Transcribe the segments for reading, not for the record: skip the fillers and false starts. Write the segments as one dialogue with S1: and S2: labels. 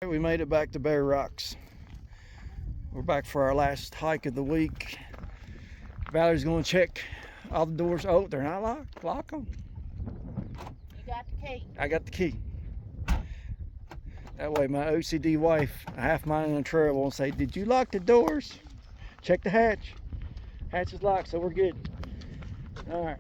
S1: We made it back to Bear Rocks. We're back for our last hike of the week. Valerie's going to check all the doors. Oh, they're not locked. Lock them.
S2: You got the key.
S1: I got the key. That way my OCD wife, a half mile in the trail, won't say, "Did you lock the doors? Check the hatch." Hatch is locked, so we're good. All right.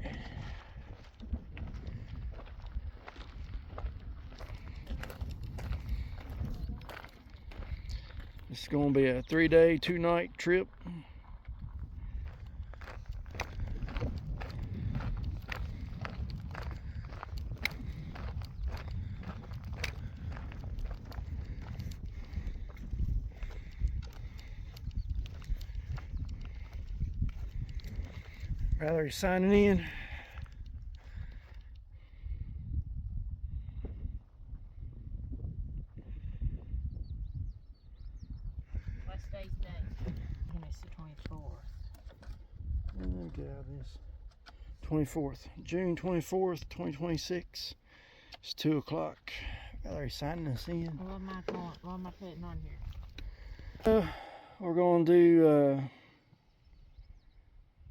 S1: This is going to be a 3-day, 2-night trip. Valerie signing in.
S2: What's today's date? It's the 24th.
S1: Let get out of this. 24th, June 24th, 2026. It's 2 o'clock. Valerie signing us in.
S2: What am I putting on here?
S1: We're going to do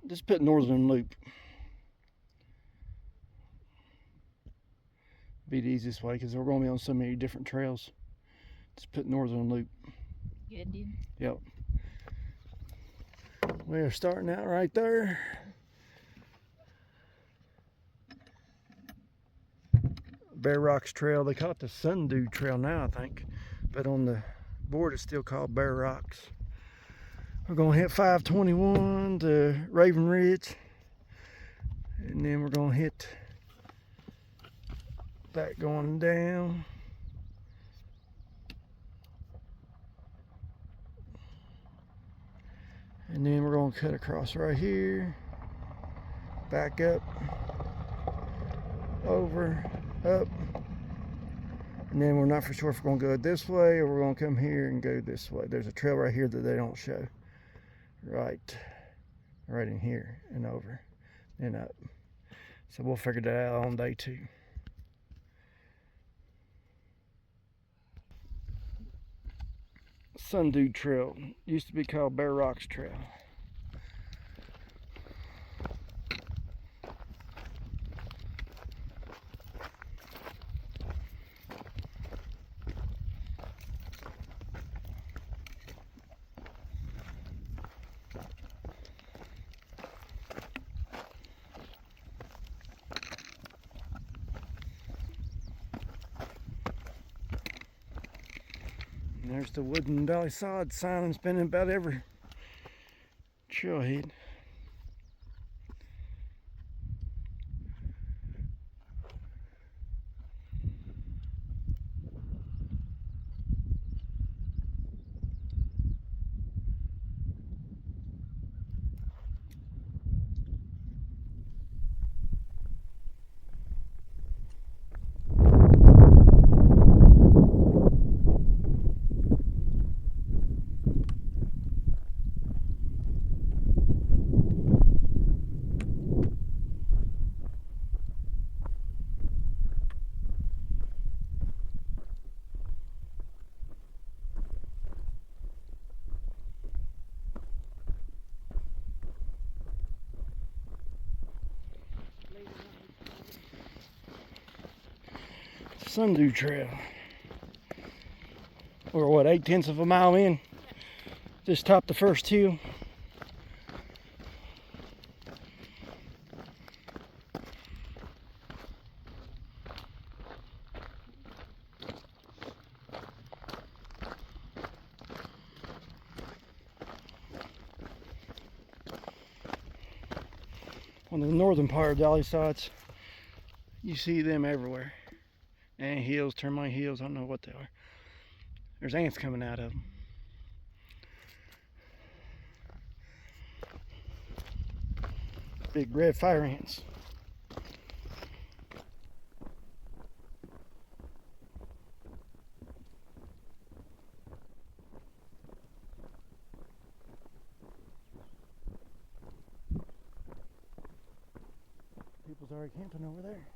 S1: just put Northern Loop. Be the easiest way because we're going to be on so many different trails. Just put Northern Loop.
S2: Good, dude.
S1: Yep. We're starting out right there. Bear Rocks Trail. They call it the Sundew Trail now, I think. But on the board it's still called Bear Rocks. We're going to hit 521 to Raven Ridge. And then we're going to hit that going down. And then we're going to cut across right here. Back up. Over. Up. And then we're not for sure if we're going to go this way or we're going to come here and go this way. There's a trail right here that they don't show. Right in here and over and up. So we'll figure that out on day 2. Sundew Trail used to be called Bear Rocks Trail. And there's the wooden Dolly Sods sign that's been in about every trailhead. Sundew Trail. We're what, 8/10 of a mile in? Just topped the first hill. On the northern part of Dolly Sods, you see them everywhere. And hills, termite hills, I don't know what they are. There's ants coming out of them. Big red fire ants. People's already camping over there.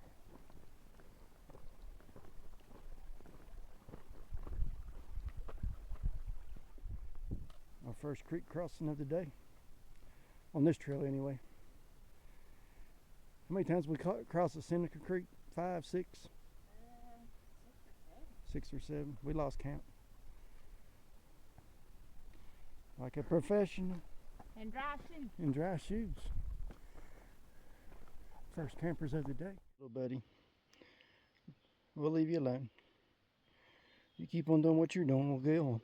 S1: first creek crossing of the day. On this trail anyway. How many times we crossed the Seneca Creek? 5, 6? 6 or 7. We lost count. Like a professional.
S2: And dry shoes.
S1: In dry shoes. First campers of the day. Little buddy. We'll leave you alone. You keep on doing what you're doing, we'll go on.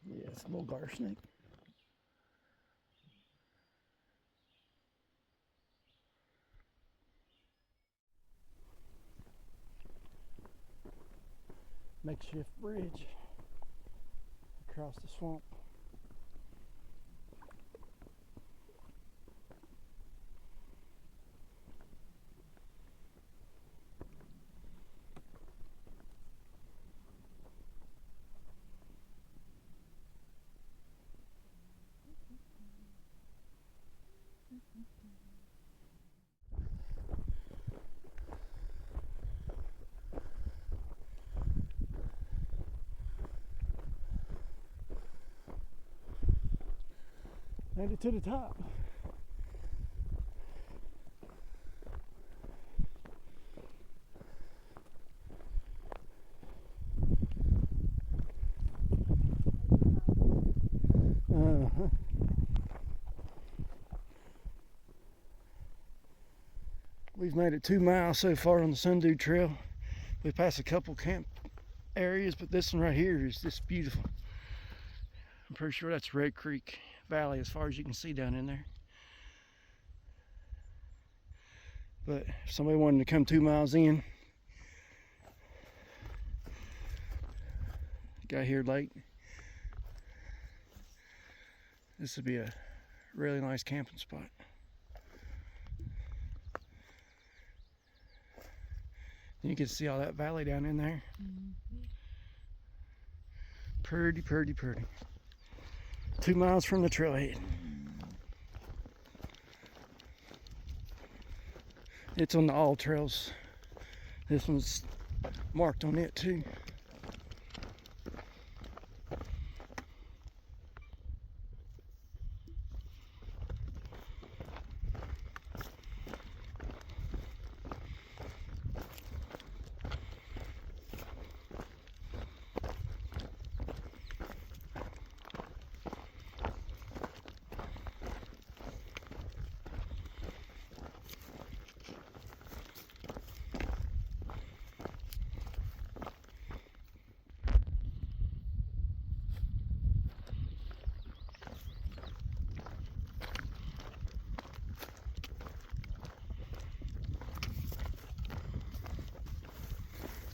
S1: Yeah, it's a little garter snake. Makeshift bridge across the swamp. Made it to the top. We've made it 2 miles so far on the Sundew Trail. We passed a couple camp areas, but this one right here is just beautiful. I'm pretty sure that's Red Creek Valley as far as you can see down in there. But if somebody wanted to come 2 miles in, got here late, this would be a really nice camping spot. You can see all that valley down in there. Pretty, pretty, pretty. 2 miles from the trailhead. It's on the all trails. This one's marked on it too.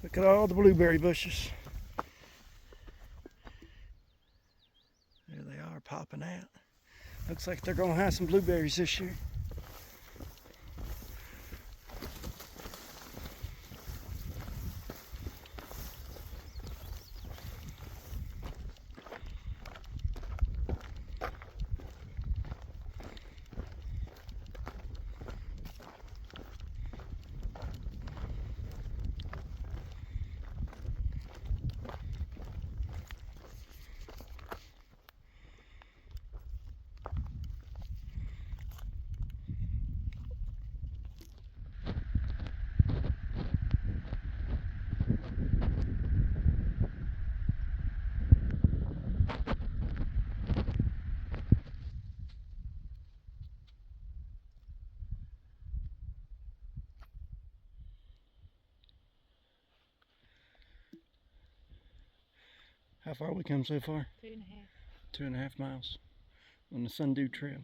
S1: Look at all the blueberry bushes. There they are, popping out. Looks like they're gonna have some blueberries this year. How far we come so far?
S2: 2.5.
S1: 2.5 miles on the Sundew Trail.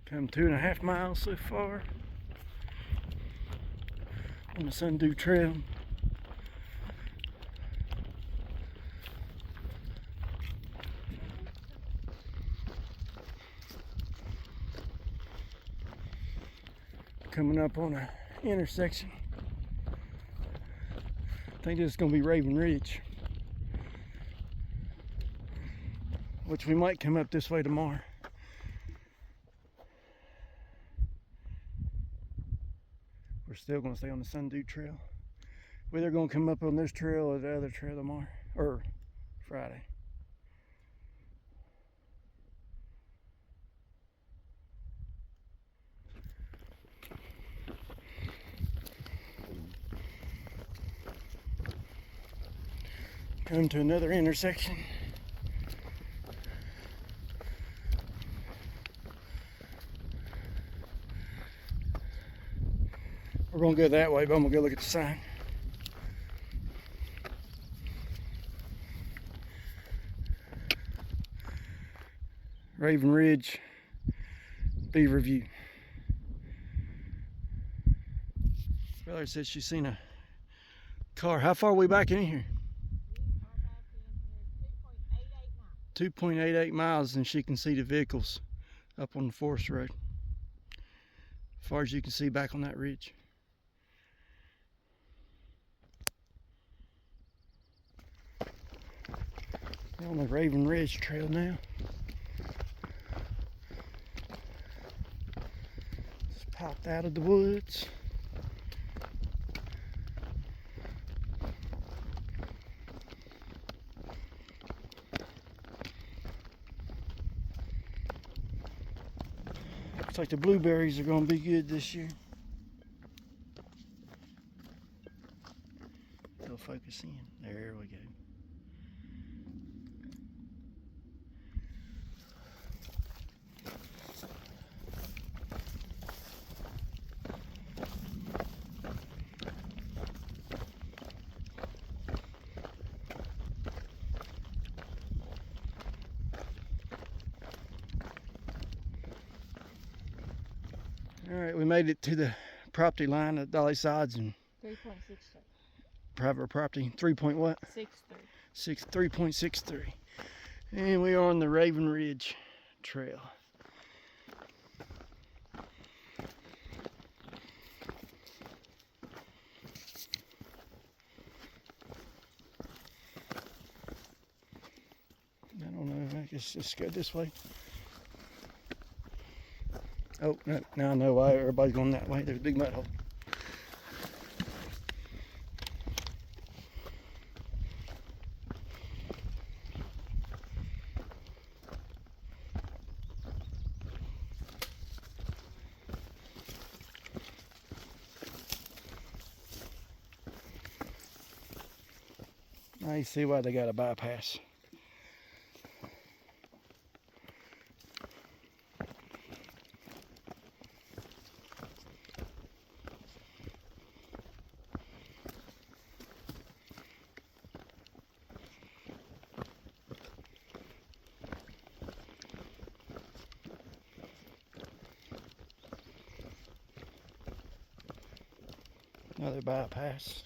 S1: Come 2.5 miles so far on the Sundew Trail. coming up on an intersection. I think this is going to be Raven Ridge, which we might come up this way tomorrow. We're still going to stay on the Sundew Trail. We're either going to come up on this trail or the other trail tomorrow, or Friday. Come to another intersection. We're going to go that way, but I'm going to go look at the sign. Raven Ridge, Beaver View. Brother said she's seen a car. How far are we back in here? 2.88 miles, and she can see the vehicles up on the forest road. As far as you can see back on that ridge. We're on the Raven Ridge Trail now. Just popped out of the woods. Looks like the blueberries are going to be good this year. Still focus in. There we go. All right, we made it to the property line of Dolly Sods and
S2: 3.63.
S1: private property. 3 point what?
S2: 63.
S1: 3.63. And we are on the Raven Ridge Trail. I don't know, I guess just go this way. Oh, no, now I know why everybody's going that way. There's a big mud hole. Now you see why they got a bypass. Another bypass.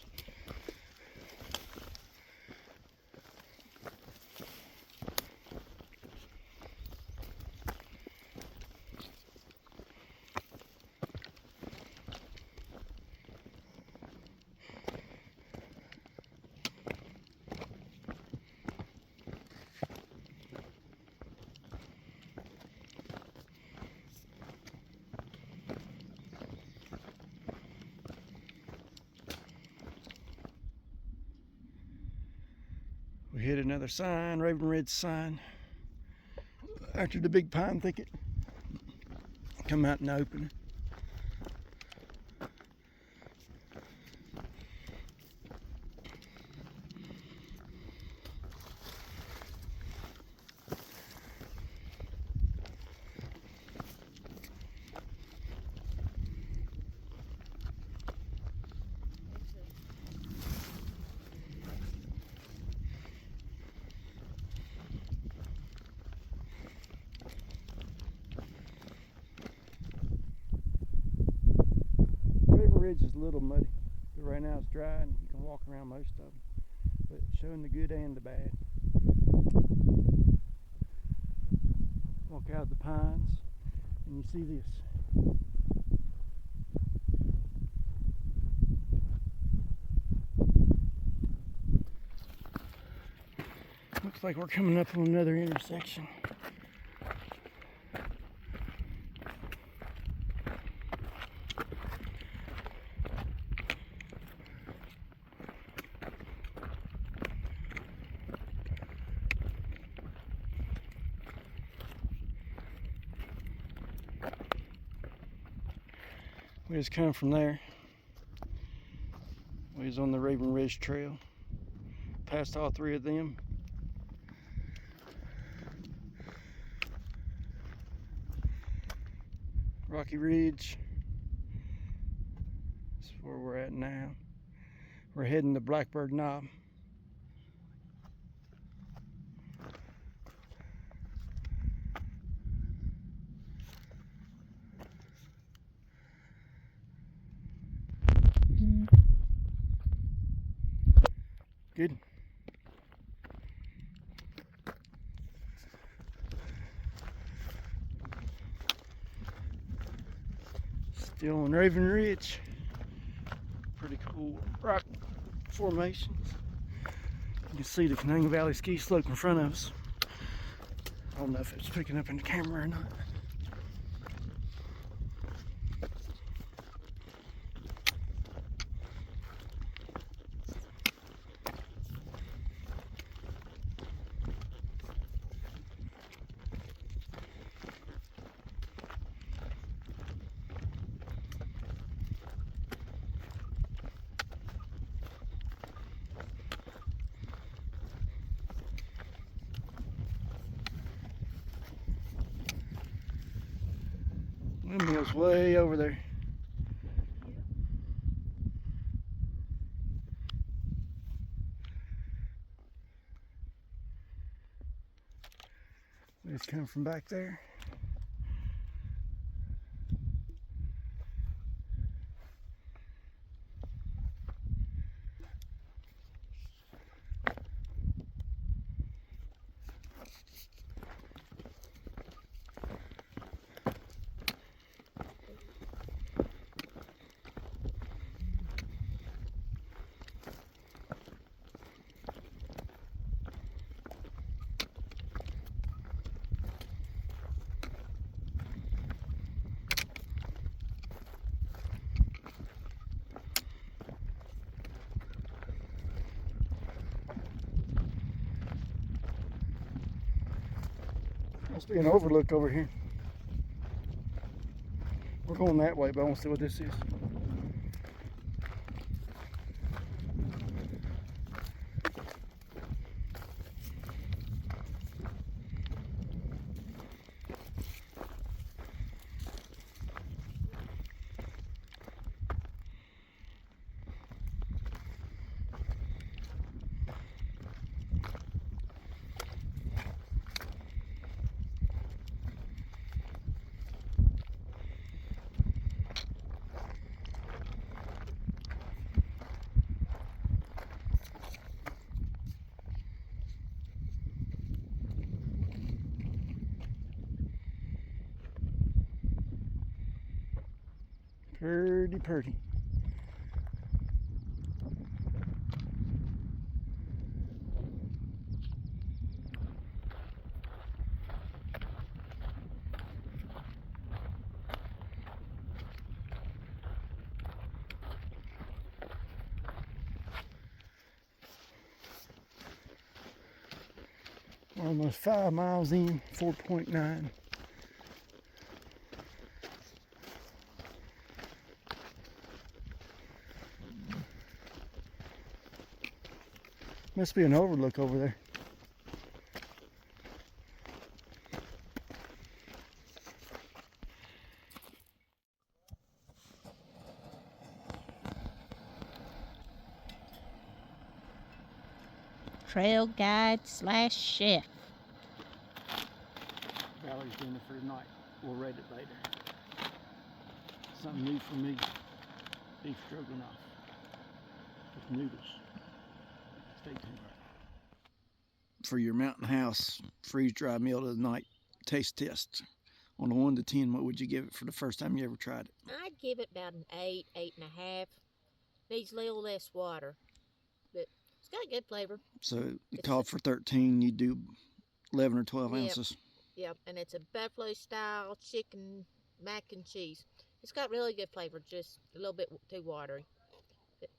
S1: We hit another sign, Raven Ridge sign. After the big pine thicket. Come out and open it. Ridge is a little muddy, but right now it's dry and you can walk around most of them, but showing the good and the bad. Walk out of the pines and you see this. Looks like we're coming up on another intersection. We just come from there. We was on the Raven Ridge Trail. Passed all three of them. Rocky Ridge. That's where we're at now. We're heading to Blackbird Knob. Good. Still on Raven Ridge. Pretty cool rock formations. You can see the Cananga Valley ski slope in front of us. I don't know if it's picking up in the camera or not. Windmill's way over there. We just come from back there. Must be an overlook over here. We're going that way, but I want to see what this is. Pretty, pretty. We're almost 5 miles in, 4.9. Must be an overlook over there.
S2: Trail guide / chef.
S1: Valerie's dinner for tonight. We'll rate it later. Something new for me. Beef stroganoff with noodles. Stay tuned. For your mountain house freeze-dry meal of the night taste test, on a 1 to 10, what would you give it for the first time you ever tried it?
S2: I'd give it about an 8, 8.5. Needs a little less water, but it's got got a good flavor.
S1: So it
S2: It's
S1: called for 13. You do 11 or 12
S2: Yep.
S1: ounces.
S2: Yep, and it's a buffalo style chicken mac and cheese. It's got really good flavor, just a little bit too watery. But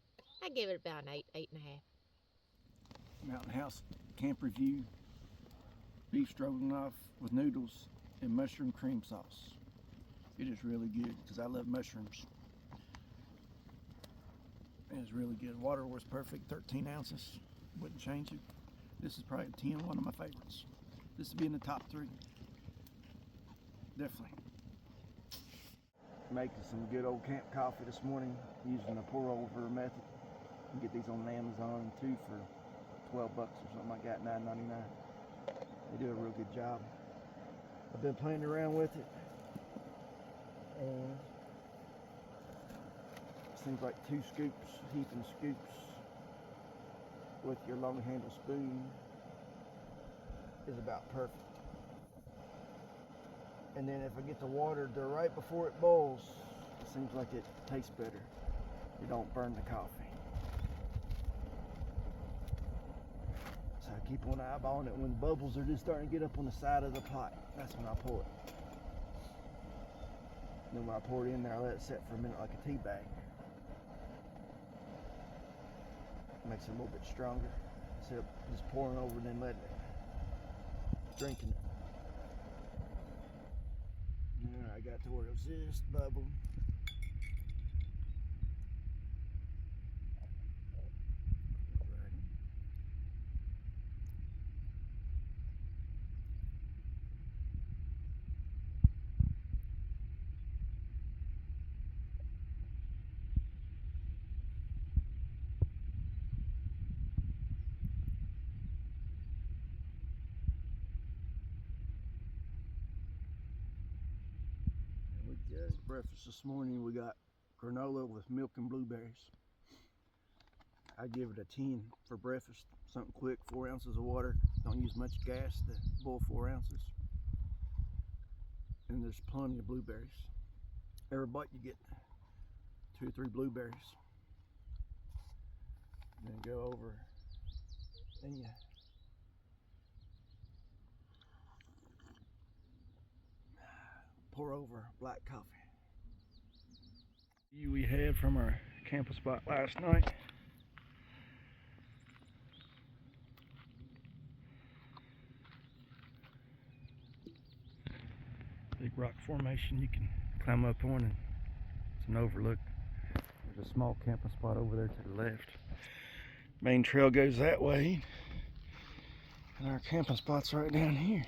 S2: I give it about an 8.5.
S1: Mountain House Camp Review. Beef stroganoff with noodles and mushroom cream sauce. It is really good because I love mushrooms. It is really good. Water was perfect, 13 ounces. Wouldn't change it. This is probably a 10, one of my favorites. This would be in the top 3. Definitely. Making some good old camp coffee this morning using the pour over method. You can get these on Amazon too for 12 bucks or something like that, $9.99. They do a real good job. I've been playing around with it, and it seems like 2 scoops, heaping scoops with your long handle spoon is about perfect. And then if I get the water there right before it boils, it seems like it tastes better. You don't burn the coffee. So I keep on eyeballing it. When the bubbles are just starting to get up on the side of the pot, that's when I pour it. And then when I pour it in there, I let it set for a minute like a tea bag. Makes it a little bit stronger. Instead of just pouring over and then letting it, drinking it. I got to where it was just bubbling. Breakfast this morning, we got granola with milk and blueberries. I give it a 10 for breakfast. Something quick, 4 ounces of water. Don't use much gas to boil 4 ounces. And there's plenty of blueberries. Every bite you get 2 or 3 blueberries. Then go over and you pour over black coffee. We had from our camping spot last night. Big rock formation you can climb up on, and it's an overlook. There's a small camping spot over there to the left. Main trail goes that way, and our camping spot's right down here.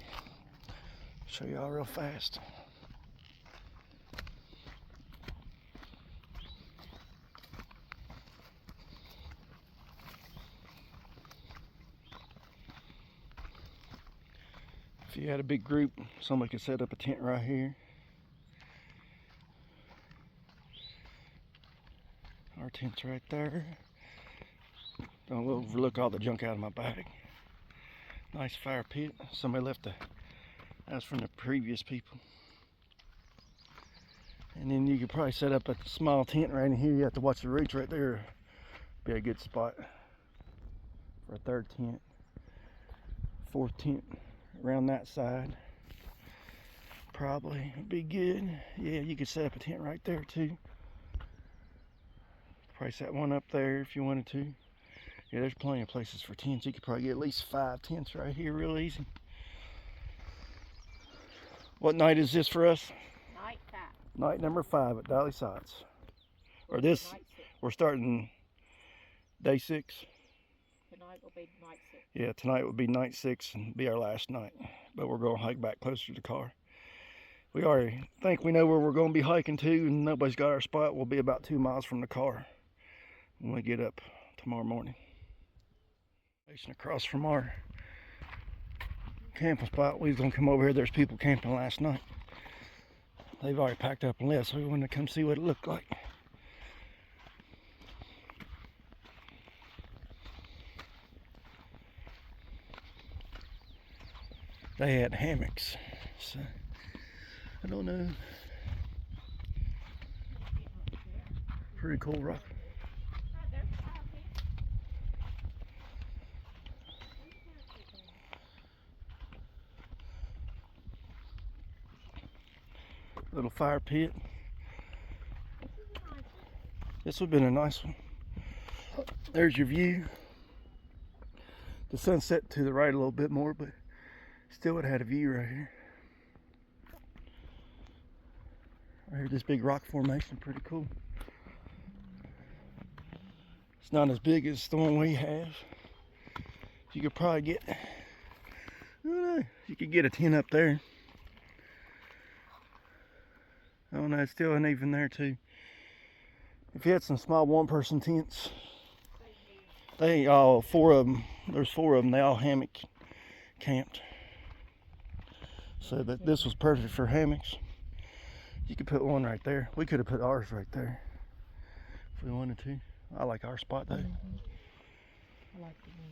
S1: Show y'all real fast. If you had a big group, somebody could set up a tent right here. Our tent's right there. Don't overlook all the junk out of my bag. Nice fire pit. Somebody left that's from the previous people. And then you could probably set up a small tent right in here. You have to watch the roots right there. Be a good spot for a 3rd tent. 4th tent around that side. Probably be good. Yeah, you could set up a tent right there too. Probably set one up there if you wanted to. Yeah, there's plenty of places for tents. You could probably get at least 5 tents right here real easy. What night is this for us?
S2: Night 5.
S1: Night number 5 at Dolly Sods. Or this, we're starting day 6.
S2: Tonight will be night 6.
S1: Yeah, tonight will be night 6 and be our last night. But we're going to hike back closer to the car. We already think we know where we're going to be hiking to, and nobody's got our spot. We'll be about 2 miles from the car when we get up tomorrow morning. Facing across from our camping spot, we was going to come over here. There's people camping last night. They've already packed up and left, so we wanted to come see what it looked like. They had hammocks, so I don't know. Pretty cool rock. Little fire pit. This would have been a nice one. There's your view. The sunset to the right a little bit more, but still would have had a view right here. Right here, this big rock formation, pretty cool. It's not as big as the one we have. You could probably get, I don't know, you could get a tent up there. I don't know, it's still uneven there too. If you had some small one-person tents, they all, 4 of them, there's 4 of them, they all hammock camped. So, but this was perfect for hammocks. You could put one right there. We could have put ours right there if we wanted to. I like our spot though.
S2: I like the one.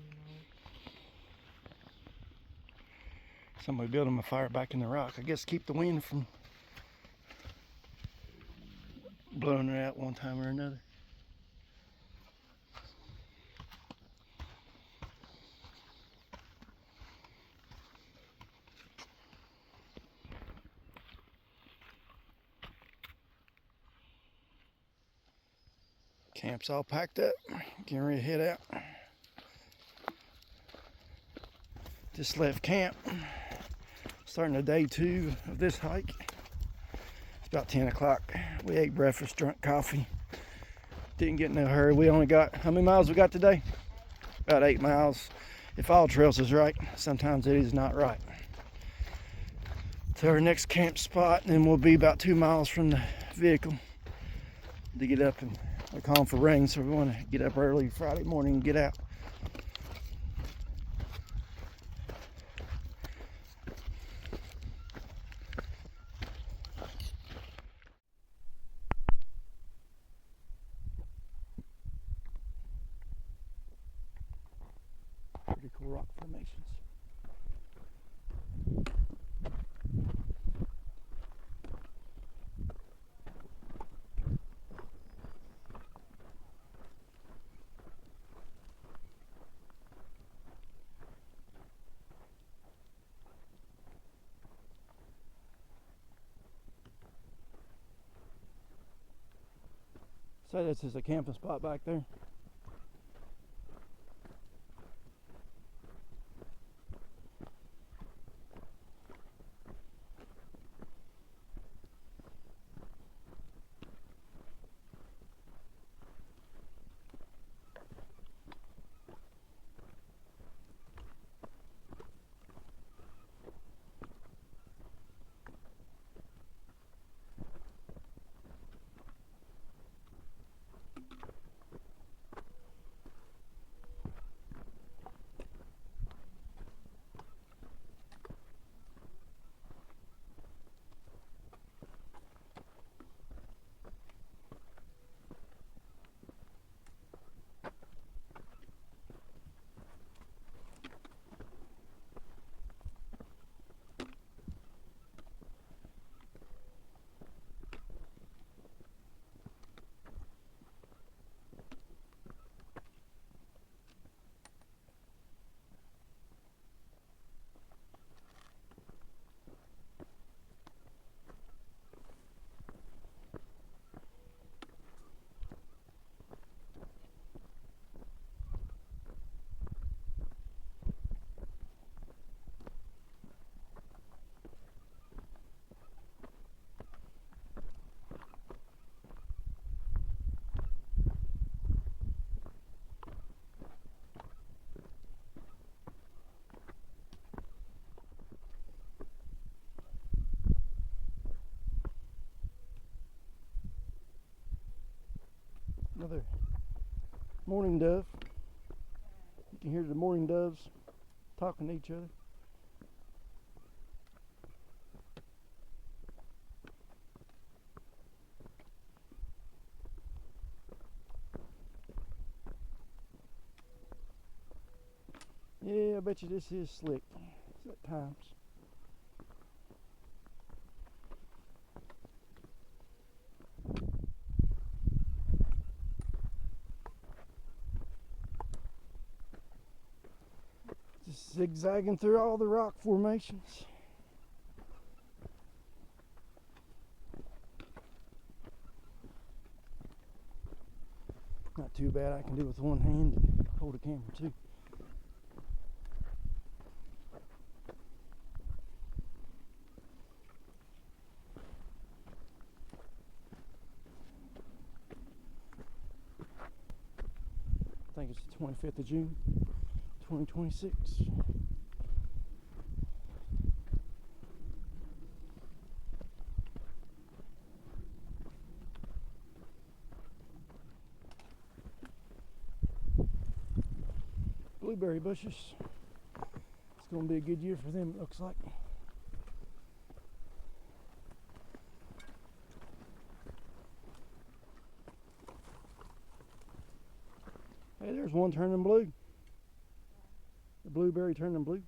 S1: Somebody building a fire back in the rock. I guess keep the wind from blowing it out one time or another. Camp's all packed up. Getting ready to head out. Just left camp. Starting the day 2 of this hike. It's about 10 o'clock. We ate breakfast, drank coffee. Didn't get in no hurry. We only got, how many miles we got today? About 8 miles. If all trails is right, sometimes it is not right. To our next camp spot, and then we'll be about 2 miles from the vehicle to get up, and we're calling for rain, so we want to get up early Friday morning and get out. Pretty cool rock formations. So this is a camping spot back there. Another morning dove. You can hear the morning doves talking to each other. Yeah, I bet you this is slick at times. Just zigzagging through all the rock formations. too bad. I can do it with one hand and hold a camera too. I think it's the 25th of June, 2026. Blueberry bushes. It's going to be a good year for them, it looks like. Hey, there's one turning blue. The blueberry turning blue.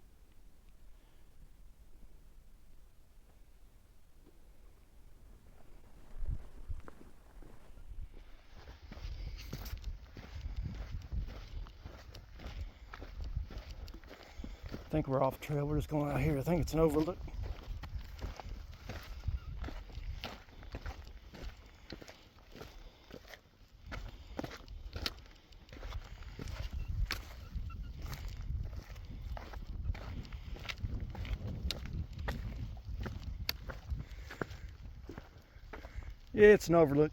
S1: I think we're off trail. We're just going out here. I think it's an overlook. Yeah, it's an overlook.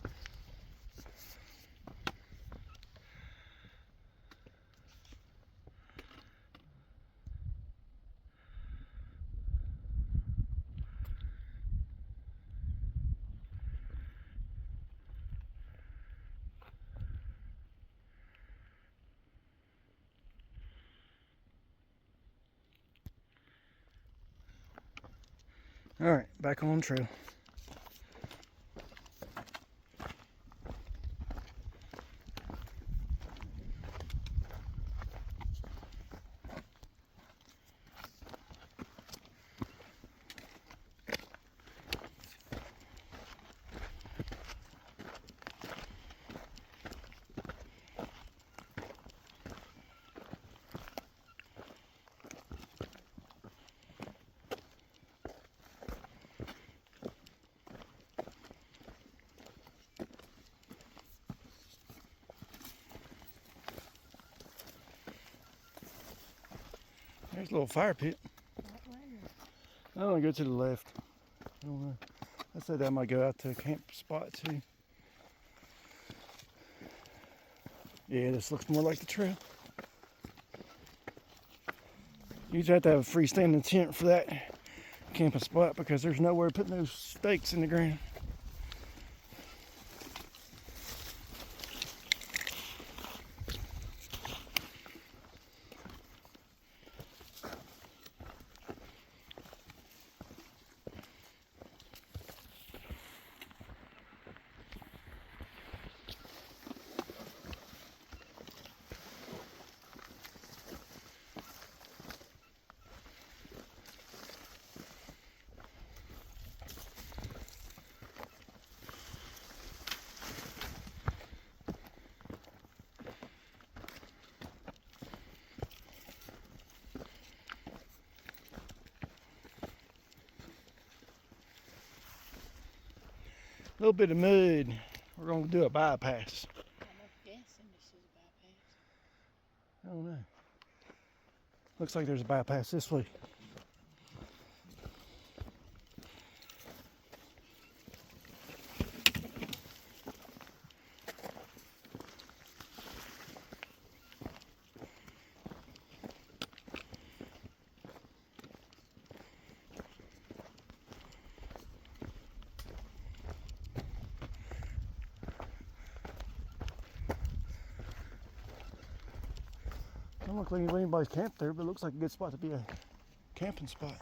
S1: All right, back on trail. There's a little fire pit. I want to go to the left. I don't know. I said I might go out to a camp spot too. Yeah, this looks more like the trail. You just have to have a freestanding tent for that camping spot because there's nowhere to put those stakes in the ground. A little bit of mud. We're going to do a bypass.
S2: I'm guessing this is a bypass.
S1: I don't know. Looks like there's a bypass this way. Don't look like anybody's camped there, but it looks like a good spot to be a camping spot.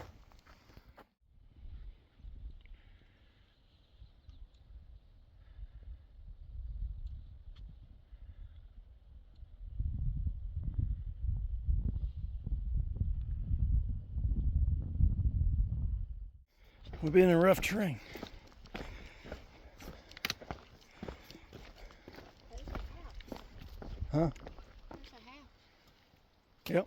S1: We've been in rough terrain.
S2: There's a house.
S1: Huh?
S2: There's a house.
S1: Yep.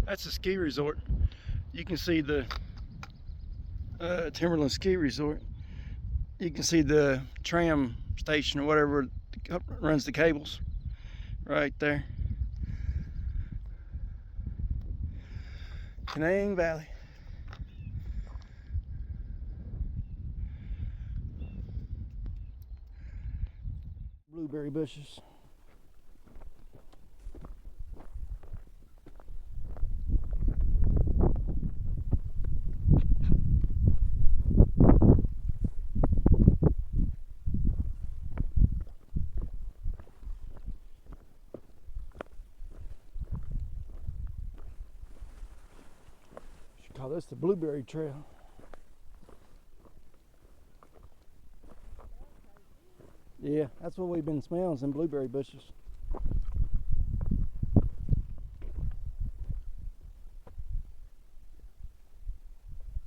S1: That's a ski resort. You can see the Timberland Ski Resort. You can see the tram station or whatever runs the cables right there. Canang Valley. Blueberry bushes. Should call this the Blueberry Trail. Yeah, that's what we've been smelling, some blueberry bushes.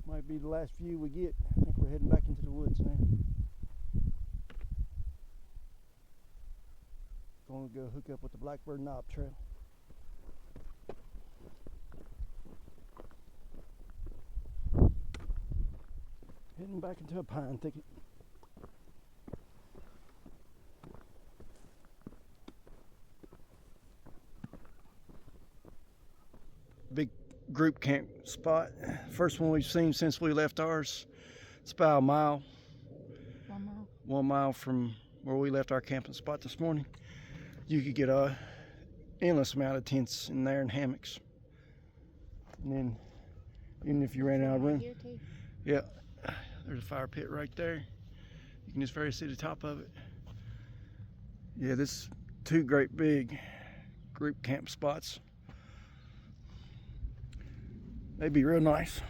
S1: Might be the last few we get. I think we're heading back into the woods now. Going to go hook up with the Blackbird Knob Trail. Heading back into a pine thicket. Big group camp spot. First one we've seen since we left ours. It's about a mile.
S2: 1 mile.
S1: 1 mile from where we left our camping spot this morning. You could get a endless amount of tents in there and hammocks. And then even if you ran out of room.
S2: Here too.
S1: Yeah. There's a fire pit right there. You can just barely see the top of it. Yeah, this 2 great big group camp spots. They'd be real nice.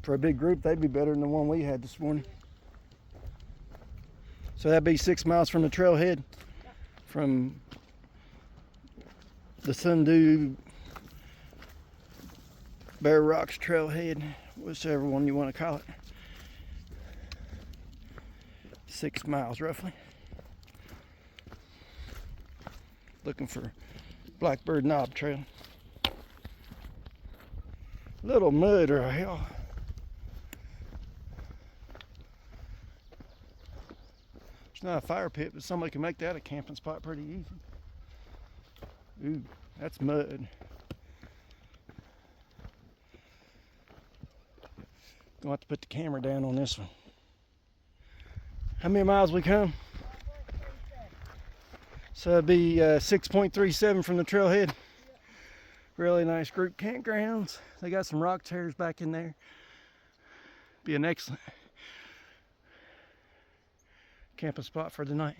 S1: For a big group, they'd be better than the one we had this morning. So that'd be 6 miles from the trailhead, from the Sundew Bear Rocks trailhead, whichever one you want to call it. 6 miles roughly. Looking for Blackbird Knob Trail. Little mud or a hill. It's not a fire pit, but somebody can make that a camping spot pretty easy. Ooh, that's mud. Gonna have to put the camera down on this one. How many miles we come? So it'd be 6.37 from the trailhead. Really nice group campgrounds. They got some rock chairs back in there. Be an excellent camping spot for the night.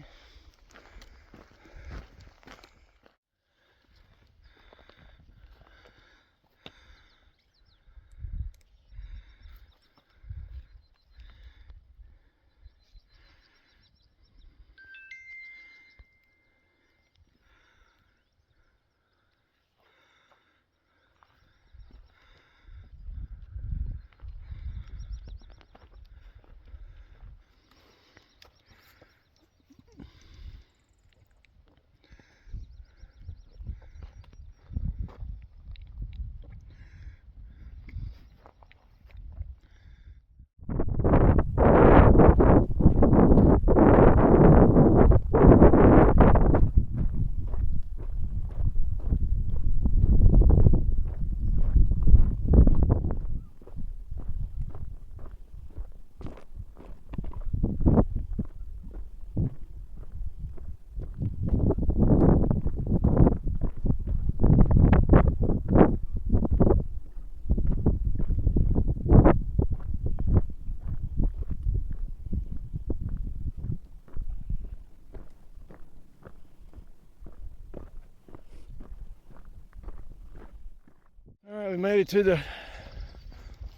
S1: Alright, we made it to the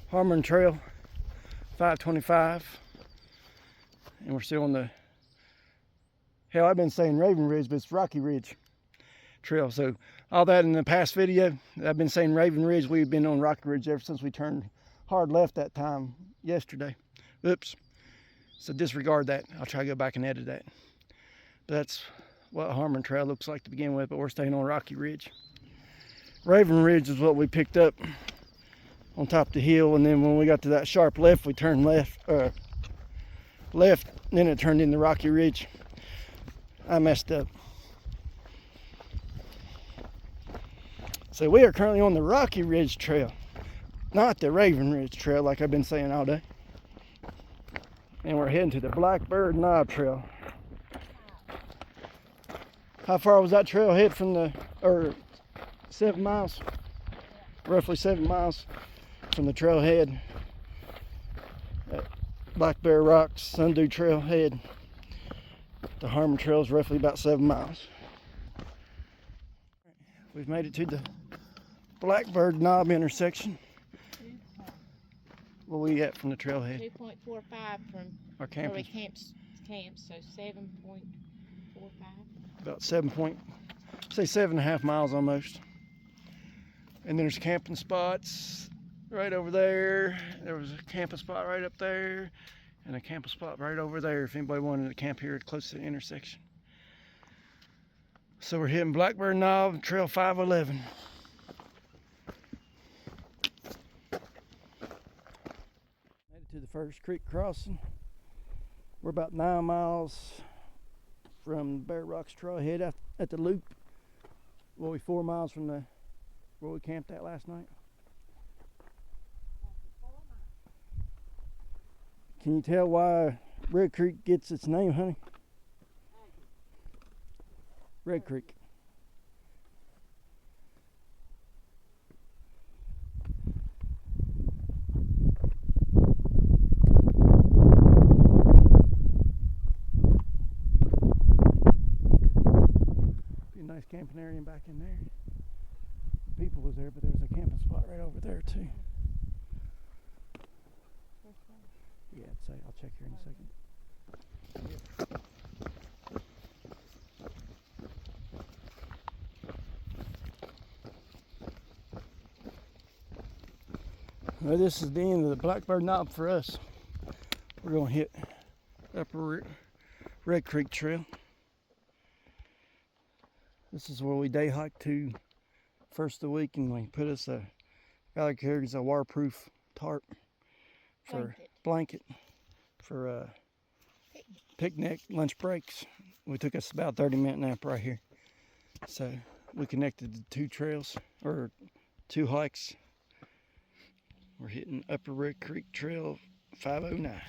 S1: Harmon Trail 525, and we're still on the, hell, I've been saying Raven Ridge, but it's Rocky Ridge Trail. So all that in the past video, I've been saying Raven Ridge. We've been on Rocky Ridge ever since we turned hard left that time yesterday. Oops. So disregard that. I'll try to go back and edit that. But that's what Harmon Trail looks like to begin with, but we're staying on Rocky Ridge. Raven Ridge is what we picked up on top of the hill, and then when we got to that sharp left, we turned left, and then it turned into Rocky Ridge. I messed up. So we are currently on the Rocky Ridge Trail, not the Raven Ridge Trail like I've been saying all day. And we're heading to the Blackbird Knob Trail. How far was that trailhead from the, 7 miles? Roughly 7 miles from the trailhead at Black Bear Rocks, Sundew Trailhead. The Harmon Trail is roughly about 7 miles. We've made it to the Blackbird Knob intersection. Where we at from the trailhead?
S2: 2.45 from
S1: our
S2: where we
S1: camping.
S2: camp, so 7.45.
S1: About 7.5 miles almost. And then there's camping spots right over there. There was a camping spot right up there, and a camping spot right over there if anybody wanted to camp here close to the intersection. So we're hitting Blackbird Knob, Trail 511. Made it to the first creek crossing. We're about 9 miles from Bear Rocks Trailhead at the loop. Well, we 4 miles from where we camped at last night. Can you tell why Red Creek gets its name, honey? Red Creek. Be a nice camping area back in there. People was there, but there was a camping spot right over there too. Yeah, I'd say I'll check here in a second. Well, this is the end of the Blackbird Knob for us. We're going to hit Upper Red Creek Trail. This is where we day hiked to first of the week, and we put us Valley carries a waterproof tarp for blanket for picnic lunch breaks. We took us about 30-minute nap right here. So we connected the 2 trails, or 2 hikes. We're hitting Upper Red Creek Trail 509.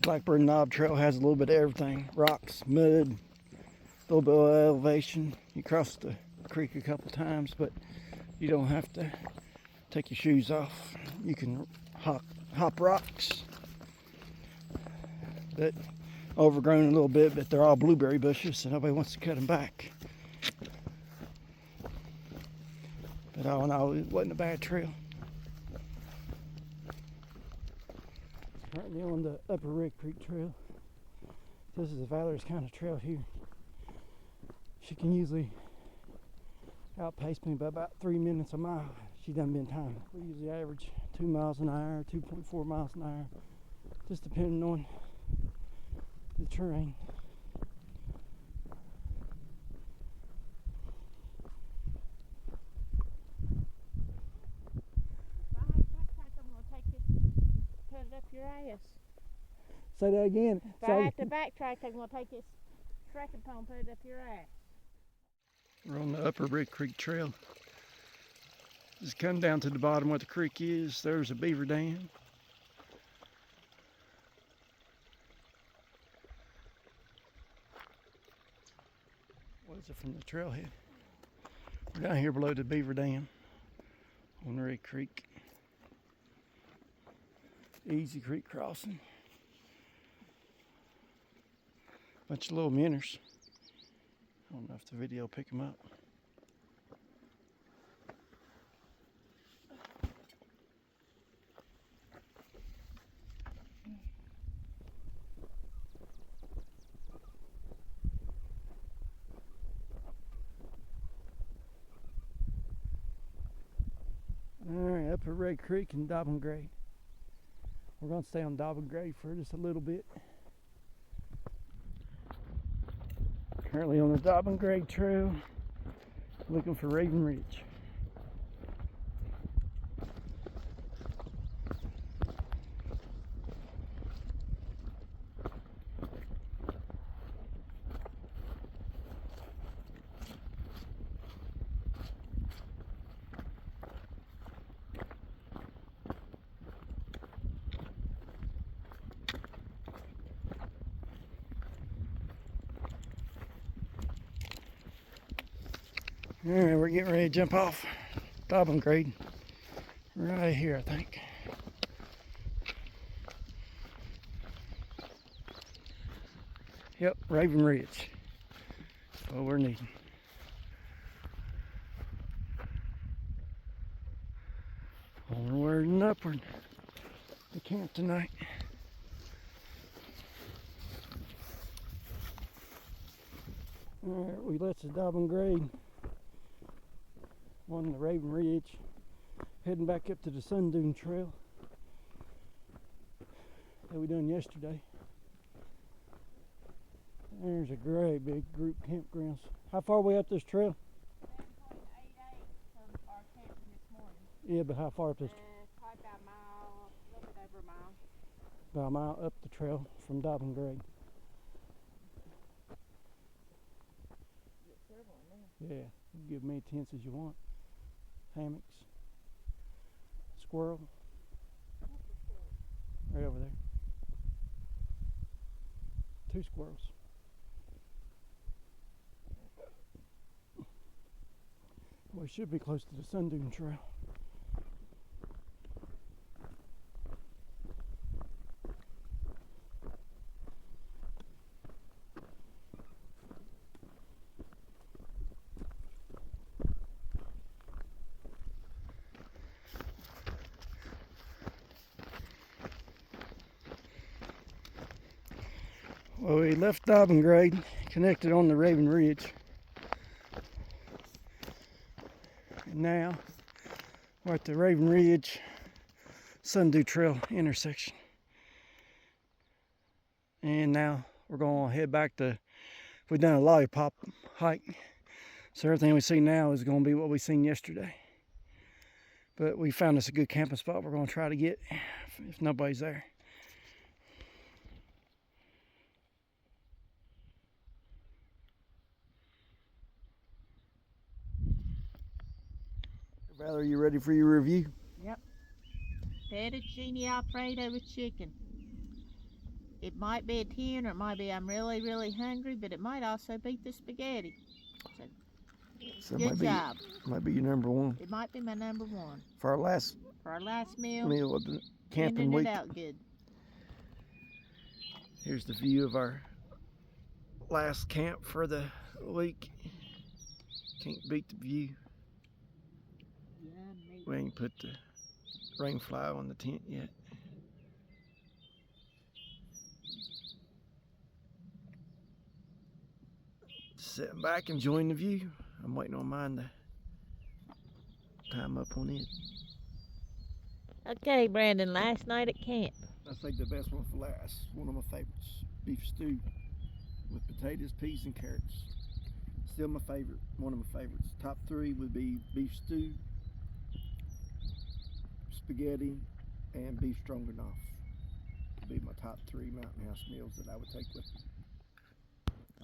S1: Blackbird Knob Trail has a little bit of everything. Rocks, mud, a little bit of elevation. You cross the creek a couple times, but you don't have to take your shoes off. You can hop rocks that overgrown a little bit, but they're all blueberry bushes, so nobody wants to cut them back. But all in all, it wasn't a bad trail. Currently on the Upper Red Creek Trail. This is Valerie's kind of trail here. She can usually outpace me by about 3 minutes a mile. She done been timed. We usually average 2 miles an hour, 2.4 miles an hour, just depending on the terrain. Say that again.
S2: If I have to backtrack, I'm going to take this trekking pole and put it up your ass.
S1: We're on the Upper Red Creek Trail. Just come down to the bottom where the creek is. There's a beaver dam. What is it from the trailhead? We're down here below the beaver dam on Red Creek. Easy creek crossing. Bunch of little minnows. I don't know if the video will pick them up. Alright, Upper Red Creek and Dobbin Gray. We're going to stay on Dobbin Grade for just a little bit. Currently on the Dobbin Grade Trail, looking for Raven Ridge. Alright, we're getting ready to jump off Dobbin Grade. Right here, I think. Yep, Raven Ridge. That's what we're needing. Onward and upward to camp tonight. Alright, we left the Dobbin Grade on the Raven Ridge, heading back up to the Sun Dune Trail that we done yesterday. There's a great big group campgrounds. How far are we up this trail?
S2: 7.88 from our camping this morning.
S1: Yeah, but how far up this?
S2: Probably about a mile, a little bit over a mile.
S1: About a mile up the trail from Dobbin Grade. Yeah, you can give many tents as you want. Hammocks. Squirrel. Right over there. 2 squirrels. We should be close to the Sun Dune Trail. Well, we left Dobbin Grade, connected on the Raven Ridge. And now we're at the Raven Ridge Sun Dune Trail intersection. And now we're going to head back to, we've done a lollipop hike. So everything we see now is going to be what we seen yesterday. But we found us a good camping spot we're going to try to get if nobody's there. Valerie, are you ready for your review?
S2: Yep. Fettuccine Alfredo with chicken. It might be a 10 or it might be I'm really, really hungry, but it might also beat the spaghetti. So good job.
S1: Might be your number one.
S2: It might be my number one.
S1: For our last
S2: meal
S1: of the camping
S2: ending
S1: week.
S2: It out good.
S1: Here's the view of our last camp for the week. Can't beat the view. We ain't put the rain fly on the tent yet. Sitting back, enjoying the view. I'm waiting on mine to time up on it.
S2: Okay, Brandon, last night at camp.
S1: I think the best one for last. One of my favorites. Beef stew with potatoes, peas, and carrots. Still my favorite. One of my favorites. Top 3 would be beef stew, spaghetti, and beef stroganoff. Would be my top 3 mountain house meals that I would take with me.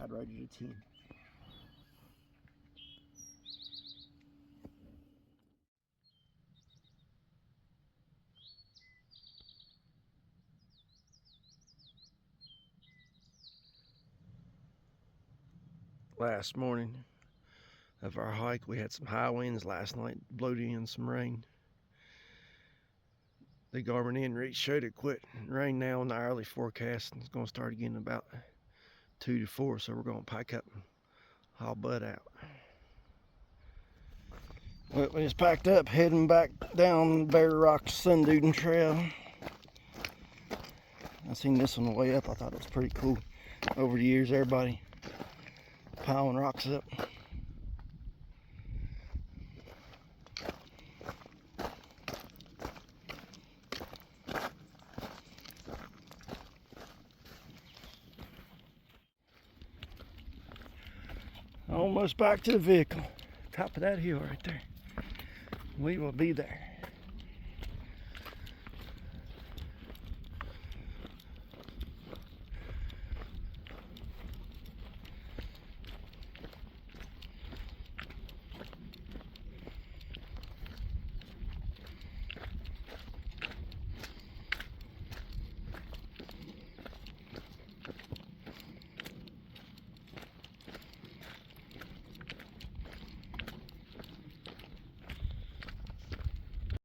S1: I'd rate it a 10. Last morning of our hike, we had some high winds last night, blowed in some rain. The Garmin inReach showed it quit rain now in the hourly forecast, and it's going to start again about 2 to 4, so we're going to pack up and haul butt out. Well, we just packed up, heading back down Bear Rock Sun Dune Trail. I seen this on the way up. I thought it was pretty cool. Over the years, everybody piling rocks up. Almost back to the vehicle. Top of that hill right there. We will be there.